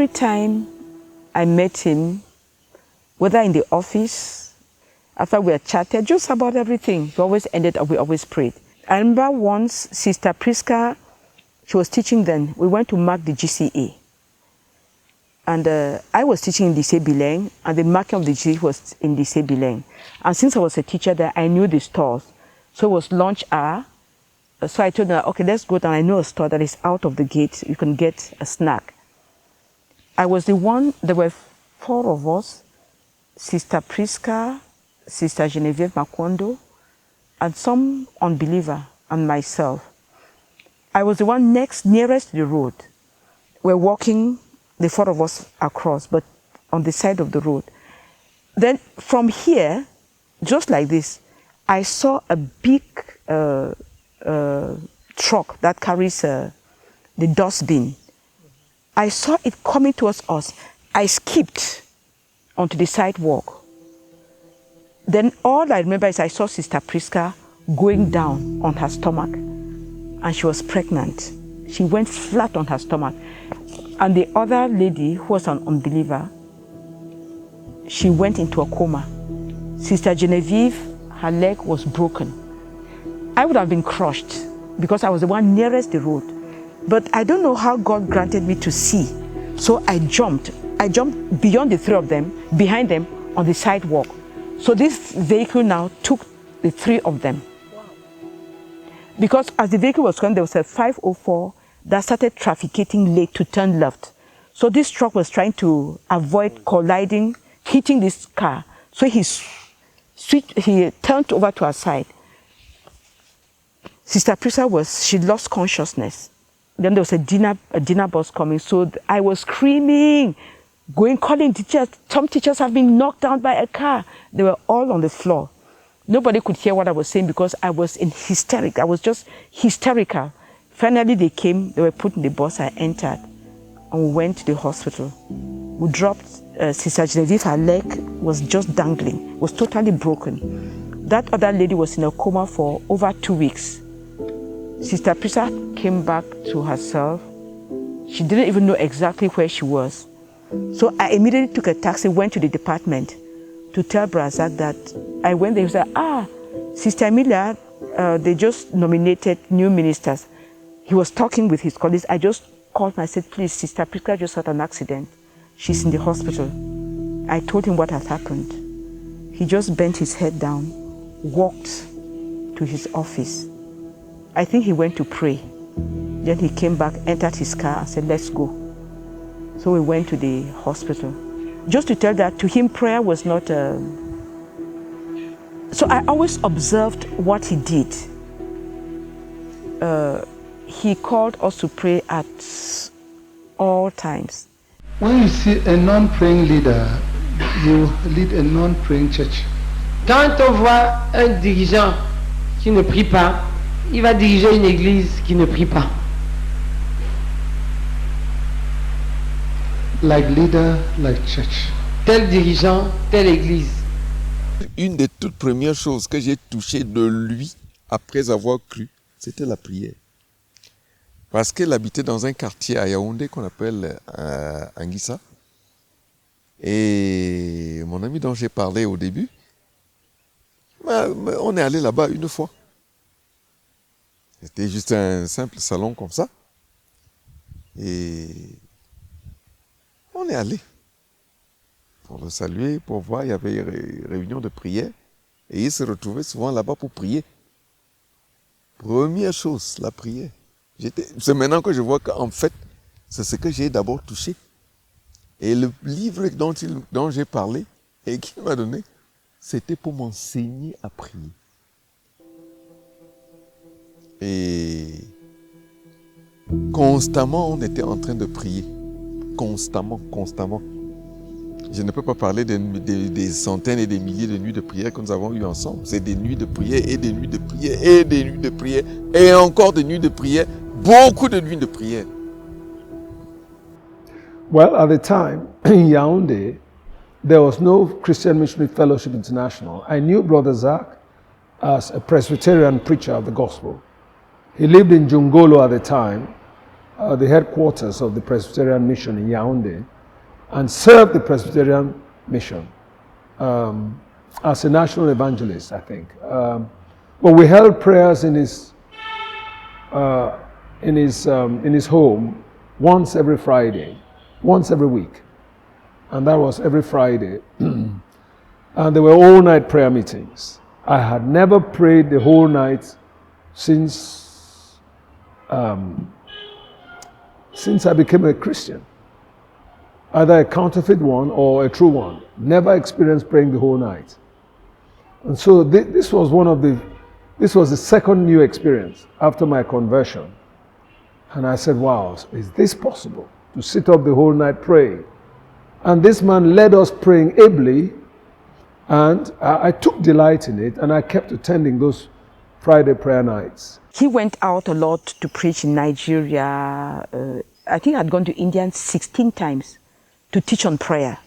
every time I met him, whether in the office, after we had chatted, just about everything, we always prayed. I remember once Sister Priska, she was teaching then, we went to mark the GCA. And I was teaching in Lycée Bilingue, and the marking of the GCA was in Lycée Bilingue. And since I was a teacher there, I knew the stores. So it was lunch hour. So I told her, okay, let's go down. I know a store that is out of the gate. You can get a snack. I was the one, there were 4 of us, Sister Priska, Sister Genevieve Makondo, and some unbeliever, and myself. I was the one nearest the road. We're walking, the 4 of us across, but on the side of the road. Then from here, just like this, I saw a big truck that carries the dustbin. I saw it coming towards us. I skipped onto the sidewalk. Then all I remember is I saw Sister Priska going down on her stomach, and she was pregnant. She went flat on her stomach. And the other lady, who was an unbeliever, she went into a coma. Sister Genevieve, her leg was broken. I would have been crushed because I was the one nearest the road. But I don't know how God granted me to see. So I jumped. I jumped beyond the 3 of them, behind them, on the sidewalk. So this vehicle now took the 3 of them. Wow. Because as the vehicle was coming, there was a 504 that started trafficating late to turn left. So this truck was trying to avoid colliding, hitting this car. So he turned over to our side. Sister Prisa she lost consciousness. Then there was a dinner bus coming. So I was screaming, calling teachers. Some teachers have been knocked down by a car. They were all on the floor. Nobody could hear what I was saying because I was in hysterics. I was just hysterical. Finally, they came, they were put in the bus, I entered, and we went to the hospital. We dropped Sister Genevieve, her leg was just dangling, was totally broken. That other lady was in a coma for over 2 weeks. Sister Prisa came back to herself. She didn't even know exactly where she was. So I immediately took a taxi, went to the department to tell Brazak that I went there. He said, Sister Emilia, they just nominated new ministers. He was talking with his colleagues. I just called and I said, please, Sister Priska just had an accident. She's in the hospital. I told him what had happened. He just bent his head down, walked to his office. I think he went to pray. Then he came back, entered his car and said, let's go. So we went to the hospital. Just to tell that to him, prayer was not So I always observed what he did. He called us to pray at all times. When you see a non-praying leader, you lead a non-praying church. Quand on voit un dirigeant qui ne prie pas, il va diriger une église qui ne prie pas. Like leader, like church. Tel dirigeant, telle église. Une des toutes premières choses que j'ai touchées de lui, après avoir cru, c'était la prière. Parce qu'elle habitait dans un quartier à Yaoundé qu'on appelle Anguissa. Et mon ami dont j'ai parlé au début, on est allé là-bas une fois. C'était juste un simple salon comme ça. Et on est allé pour le saluer, pour voir, il y avait une réunion de prière. Et il se retrouvait souvent là-bas pour prier. Première chose, la prière. C'est maintenant que je vois qu'en fait, c'est ce que j'ai d'abord touché. Et le livre dont j'ai parlé et qu'il m'a donné, c'était pour m'enseigner à prier. Et constamment, on était en train de prier. Constamment. Je ne peux pas parler des centaines et des milliers de nuits de prière que nous avons eues ensemble. C'est des nuits de prière et des nuits de prière et des nuits de prière et encore des nuits de prière. Beaucoup de nuits de prière. Well, at the time, in Yaoundé, there was no Christian Missionary Fellowship International. I knew Brother Zach as a Presbyterian preacher of the gospel. He lived in Jungolo at the time, the headquarters of the Presbyterian Mission in Yaoundé and served the Presbyterian Mission as a national evangelist, I think. But we held prayers in his home once every Friday, once every week, and that was every Friday. And there were all-night prayer meetings. I had never prayed the whole night since I became a Christian, either a counterfeit one or a true one. Never experienced praying the whole night. And so this was the second new experience after my conversion. And I said, wow, is this possible? To sit up the whole night praying? And this man led us praying ably, and I took delight in it, and I kept attending those Friday prayer nights. He went out a lot to preach in Nigeria. I think I'd gone to India 16 times to teach on prayer.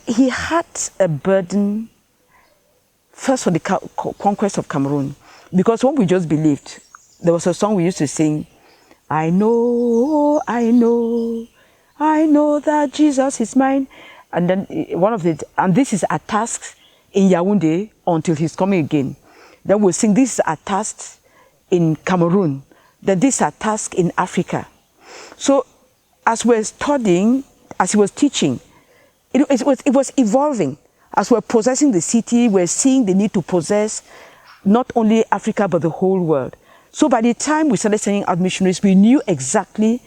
He had a burden first for the conquest of Cameroon, because when we just believed, there was a song we used to sing, I know that Jesus is mine. And then and this is a task in Yaoundé until he's coming again. Then we'll sing, this is a task in Cameroon. Then this is a task in Africa. So as we're studying, as he was teaching, it was evolving. As we're possessing the city, we're seeing the need to possess not only Africa, but the whole world. So by the time we started sending out missionaries, we knew exactly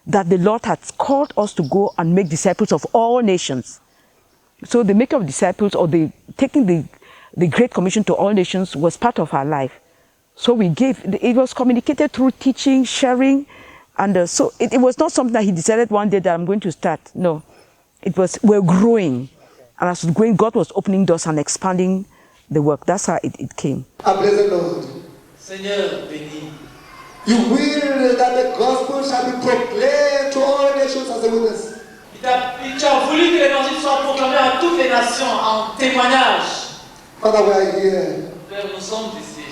that the Lord had called us to go and make disciples of all nations. So the making of disciples, or taking the Great Commission to all nations, was part of our life. So we gave, it was communicated through teaching, sharing, and so it was not something that he decided one day that I'm going to start. No, we're growing. And as we're growing, God was opening doors and expanding the work. That's how it came. Seigneur béni. You will that the gospel shall be proclaimed to all nations as a witness. Tu as voulu que l'évangile soit proclamé à toutes les nations en témoignage. Father, we are here. Père, nous sommes ici.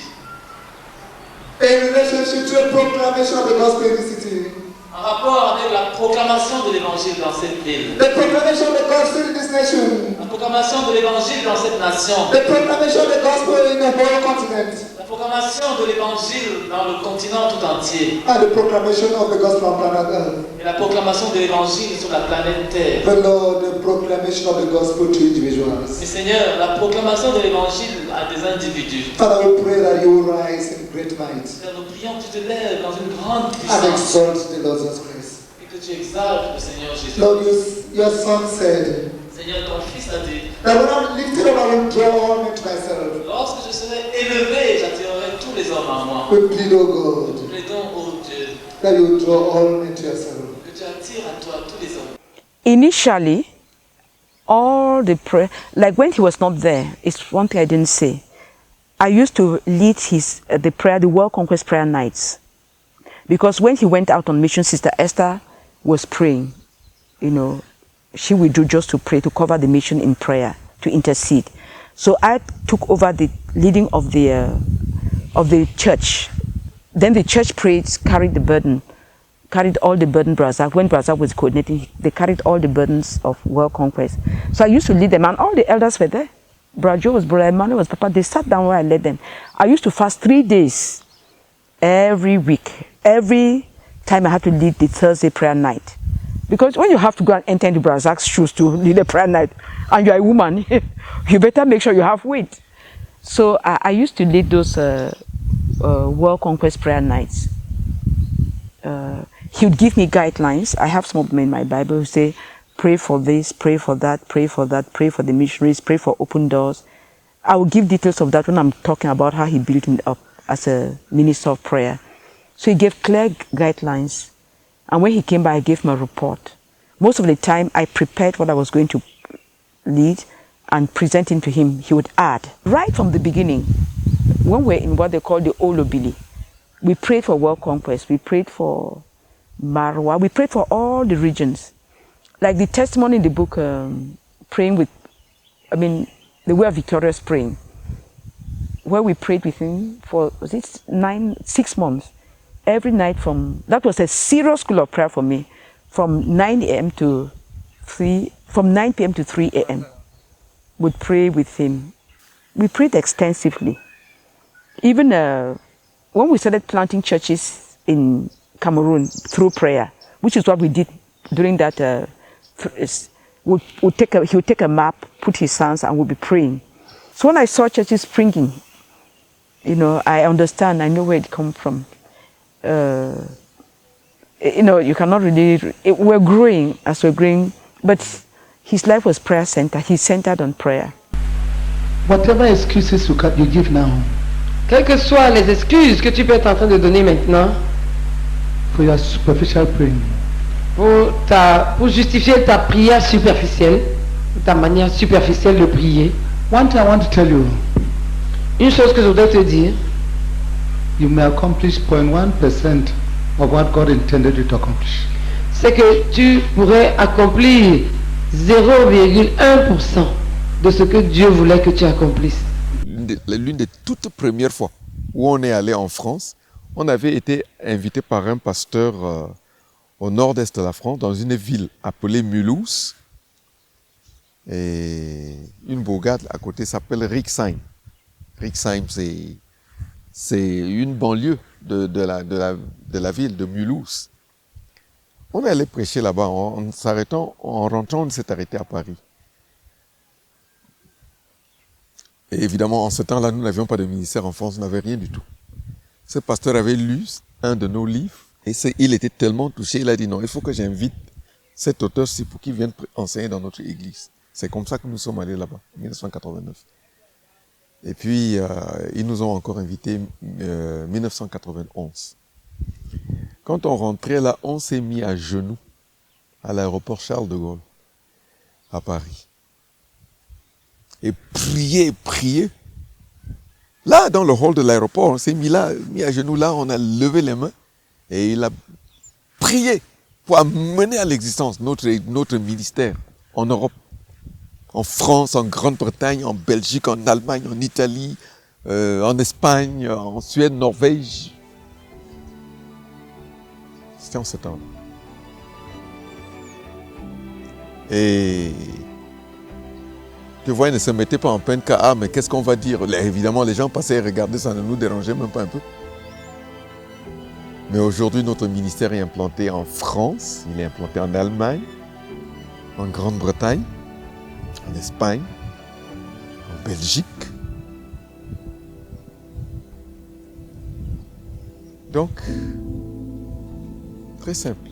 In relationship to the proclamation of the gospel in the city. En rapport avec la proclamation de l'évangile dans cette ville. The proclamation of the gospel in this nation. La proclamation de l'évangile dans cette nation. The proclamation of the gospel in the whole continent. La proclamation de l'évangile dans le continent tout entier. And the proclamation of the gospel on planet Earth. Et la proclamation de l'évangile sur la planète Terre. The Lord, the proclamation of the gospel to individuals. Mais Seigneur, la proclamation de l'évangile à des individus. Father, we pray that you will rise in great might. Nous prions que tu te lèves dans une grande And puissance. exalt the Lord Jesus Christ. Et que tu exaltes le Seigneur Jésus. Lord, your son said, Seigneur, ton Fils a dit, that when I'm lifted up, I will draw all men to myself. lorsque je serai élevé, j'attirerai tous les hommes à moi. We plead, O God, Nous plaidons, ô Dieu, that you will draw all men to yourself. que tu attires à toi tous les hommes. Initially, all the prayer, like when he was not there, it's one thing I didn't say. I used to lead the World Conquest prayer nights. Because when he went out on mission, Sister Esther was praying. You know, she would do just to pray, to cover the mission in prayer, to intercede. So I took over the leading of the church. Then the church prayed, carried all the burden. Brazza, when Brazza was coordinating, they carried all the burdens of World Conquest. So I used to lead them, and all the elders were there. Brother Joe was, Brother Emmanuel was, Papa. They sat down where I led them. I used to fast 3 days every week. Every time I had to lead the Thursday prayer night. Because when you have to go and enter into Brazzac's shoes to lead a prayer night, and you're a woman, you better make sure you have weight. So I used to lead those World Conquest prayer nights. He would give me guidelines. I have some of them in my Bible who say, pray for this, pray for that, pray for that, pray for the missionaries, pray for open doors. I will give details of that when I'm talking about how he built me up as a minister of prayer. So he gave clear guidelines. And when he came by, I gave him a report. Most of the time, I prepared what I was going to lead and presenting to him. He would add. Right from the beginning, when we're in what they call the Olobili, we prayed for World Conquest. We prayed for Marwa. We prayed for all the regions. Like the testimony in the book, praying with, the way of victorious praying, where we prayed with him for, 6 months. every night that was a serious school of prayer for me, from 9 a.m. to 3, from 9 p.m. to 3 a.m. Would pray with him. We prayed extensively. Even when we started planting churches in Cameroon through prayer, which is what we did during that, he would take a map, put his hands, and we'll be praying. So when I saw churches springing, I understand, I know where it comes from. You cannot really, we're growing as we're growing, but his life was prayer centered. He's centered on prayer. Whatever excuses you give now, Quelles que soient les excuses que tu peux être en train de donner maintenant for your superficial praying, pour justifier ta prière superficielle, ta manière superficielle de prier, one thing I want to tell you, une chose que je voudrais te dire, you may accomplish 0.1% of what God intended you to accomplish. c'est que tu pourrais accomplir 0,1% de ce que Dieu voulait que tu accomplisses. L'une des toutes premières fois où on est allé en France, on avait été invité par un pasteur au nord-est de la France, dans une ville appelée Mulhouse. Et une bourgade à côté s'appelle Rixheim. Rixheim, c'est une banlieue de la ville de Mulhouse. On est allé prêcher là-bas. En rentrant, on s'est arrêté à Paris. Et évidemment, en ce temps-là, nous n'avions pas de ministère en France, nous n'avions rien du tout. Ce pasteur avait lu un de nos livres et il était tellement touché, il a dit non, il faut que j'invite cet auteur-ci pour qu'il vienne enseigner dans notre église. C'est comme ça que nous sommes allés là-bas, en 1989. Et puis, ils nous ont encore invités en 1991. Quand on rentrait là, on s'est mis à genoux à l'aéroport Charles de Gaulle, à Paris. Et prier. Là, dans le hall de l'aéroport, on s'est mis à genoux là, on a levé les mains et il a prié pour amener à l'existence notre ministère en Europe, en France, en Grande-Bretagne, en Belgique, en Allemagne, en Italie, en Espagne, en Suède, Norvège. C'était en ce temps-là. Et tu vois, ils ne se mettaient pas en peine qu'à mais qu'est-ce qu'on va dire? Évidemment, les gens passaient et regardaient, ça ne nous dérangeait même pas un peu. Mais aujourd'hui, notre ministère est implanté en France, il est implanté en Allemagne, en Grande-Bretagne, en Espagne, en Belgique. Donc, très simple.